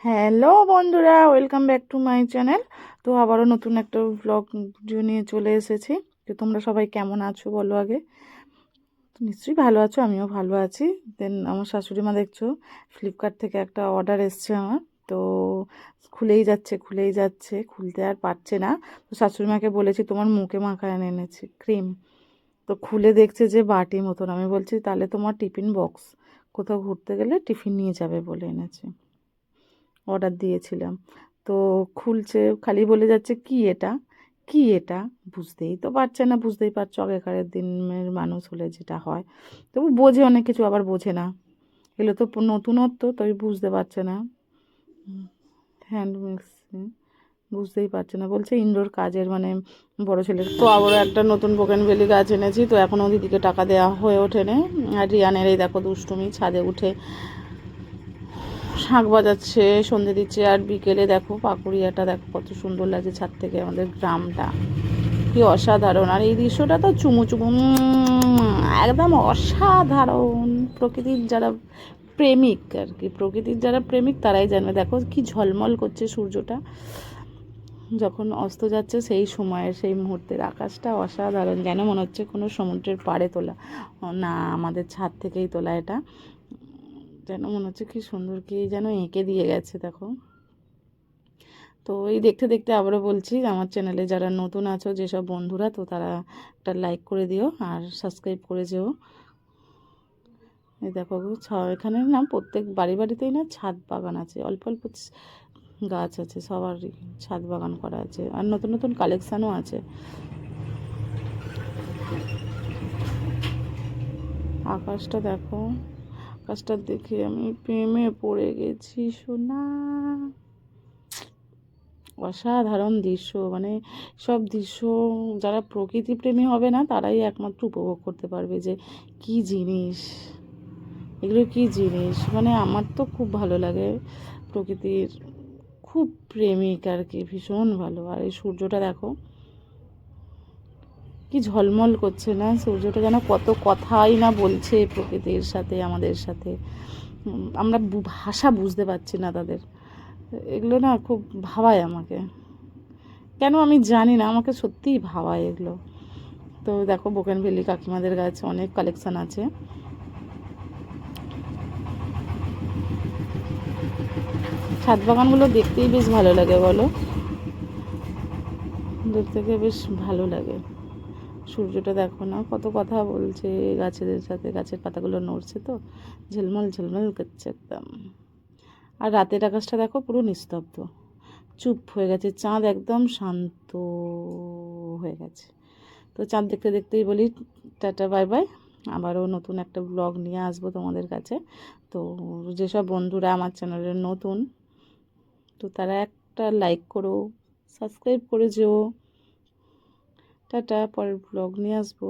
Hello বন্ধুরা, welcome back to my channel. তো আবারও নতুন একটা ব্লগ ভিডিও নিয়ে চলে এসেছি। তো তোমরা সবাই কেমন আছো বলো আগে। তো নিশ্চয়ই ভালো আছো, আমিও ভালো আছি। দেন আমার শাশুড়ি মা দেখছো ফ্লিপকার্ট থেকে একটা অর্ডার এসছে আমার। তো খুলেই যাচ্ছে খুলতে আর পারছে না। তো শাশুড়ি মাকে বলেছি তোমার মুখে মাখায় এনেছি ক্রিম। তো খুলে দেখছে যে বাটি মতন। আমি বলছি তাহলে তোমার টিফিন বক্স, কোথাও ঘুরতে গেলে টিফিন নিয়ে যাবে বলে এনেছি, অর্ডার দিয়েছিলাম। তো খুলছে, খালি বলে যাচ্ছে কি এটা, কি এটা। বুঝতেই তো পারছে না, বুঝতেই পারছো আগেকার দিনের মানুষ হলে যেটা হয়। তবু বোঝে অনেক কিছু, আবার বোঝে না। এগুলো তো নতুনত্ব, তবে বুঝতে পারছে না। হ্যান্ড মিক্সিং বুঝতেই পারছে না, বলছে ইনডোর কাজের মানে বড় ছেলের। তো আবারও একটা নতুন বোগেনভেলি গাছ এনেছি। তো এখনও দিদিকে টাকা দেওয়া হয়ে ওঠেনি। আর রিয়ানের এই দেখো দুষ্টুমি, ছাদে উঠে শাঁখ বাজাচ্ছে, সন্ধে দিচ্ছে। আর বিকেলে দেখো পাকুড়িয়াটা দেখো কত সুন্দর লাগছে ছাদ থেকে, আমাদের গ্রামটা কি অসাধারণ। আর এই দৃশ্যটা তো চুমু চুমু একদম অসাধারণ। প্রকৃতির যারা প্রেমিক আর কি, প্রকৃতির যারা প্রেমিক তারাই জানবে। দেখো কি ঝলমল করছে সূর্যটা যখন অস্ত যাচ্ছে, সেই সময়ের সেই মুহূর্তের আকাশটা অসাধারণ, যেন মনে হচ্ছে কোনো সমুদ্রের পাড়ে তোলা না, আমাদের ছাদ থেকেই তোলা। এটা যেন মনে হচ্ছে কি সুন্দর, কি যেন এঁকে দিয়ে গেছে দেখো। তো এই দেখতে দেখতে আবারও বলছি, আমার চ্যানেলে যারা নতুন আছো যেসব বন্ধুরা, তো তারা একটা লাইক করে দিও আর সাবস্ক্রাইব করে যেও। এই দেখো এখানে না প্রত্যেক বাড়িতেই না ছাদ বাগান আছে, অল্প অল্প গাছ আছে, সবারই ছাদ বাগান করা আছে। আর নতুন নতুন কালেকশানও আছে। আকাশটা দেখো, আকাশটা দেখে আমি প্রেমে পড়ে গেছি সোনা। অসাধারণ দৃশ্য, মানে সব দৃশ্য যারা প্রকৃতি প্রেমী হবে না তারাই একমাত্র উপভোগ করতে পারবে যে কি জিনিস এগুলো, কি জিনিস। মানে আমার তো খুব ভালো লাগে প্রকৃতির, খুব প্রেমিক আর কি, ভীষণ ভালো। আর এই সূর্যটা দেখো কি ঝলমল করছে না, সূর্যটা যেন কত কথাই না বলছে প্রকৃতির সাথে, আমাদের সাথে। আমরা ভাষা বুঝতে পারছি না তাদের। এগুলো না খুব ভাবায় আমাকে, কেন আমি জানি না, আমাকে সত্যিই ভাবায় এগুলো। তো দেখো বোগেনভেলি কাকিমাদের গাছ অনেক কালেকশান আছে। ছাদ বাগানগুলো দেখতেই বেশ ভালো লাগে বলো, দূর থেকে বেশ ভালো লাগে। সূর্যটা দেখো না কত কথা বলছে গাছেদের সাথে, গাছের পাতাগুলো নড়ছে তো ঝলমল ঝলমল করছে একদম। আর রাতের আকাশটা দেখো পুরো নিস্তব্ধ, চুপ হয়ে গেছে, চাঁদ একদম শান্ত হয়ে গেছে। তো চাঁদ দেখতে দেখতেই বলি টাটা বাই বাই। আবারও নতুন একটা ব্লগ নিয়ে আসবো তোমাদের কাছে। তো যেসব বন্ধুরা আমার চ্যানেলের নতুন, তো তারা একটা লাইক করো, সাবস্ক্রাইব করে যেও। টাটা, পরের ব্লগ নিয়ে আসবো।